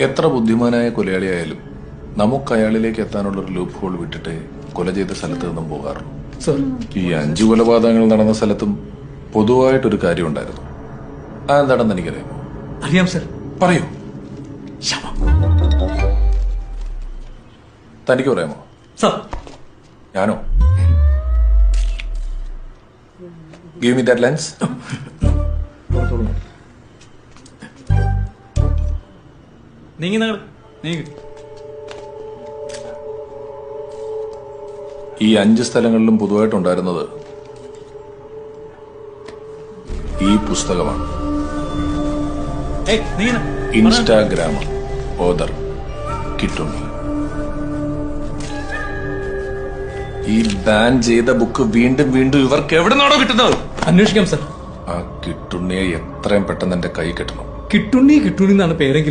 എത്ര ബുദ്ധിമാനായ കൊലയാളിയായാലും നമുക്ക് അയാളിലേക്ക് എത്താനുള്ളൊരു ലൂപ്പ് ഹോൾ വിട്ടിട്ട് കൊല ചെയ്ത സ്ഥലത്ത് നിന്നും പോകാറുള്ളൂ. സർ, ഈ 5 കൊലപാതകങ്ങൾ നടന്ന സ്ഥലത്തും പൊതുവായിട്ടൊരു കാര്യം ഉണ്ടായിരുന്നു. അതെന്താണെന്ന് എനിക്കറിയാമോ? അറിയാം സർ. പറയൂ. തനിക്ക് പറയാമോ? സർ, ഞാനോ? Give me that lens. നീങ്ങി നീങ്ങി. ഈ 5 സ്ഥലങ്ങളിലും പൊതുവായിട്ടുണ്ടായിരുന്നത് ഈ പുസ്തകമാണ്. Instagram other Kittunni. ഈ ബാൻ ചെയ്ത ബുക്ക് വീണ്ടും വീണ്ടും ഇവർക്ക് എവിടെ നിന്നാണോ കിട്ടുന്നത്? അന്വേഷിക്കാം സർ. ആ കിട്ടുണ്ണിയെ എത്രയും പെട്ടെന്ന് എന്റെ കൈ കിട്ടണം. കിട്ടുണ്ണി എന്നാണ് പേരെങ്കിൽ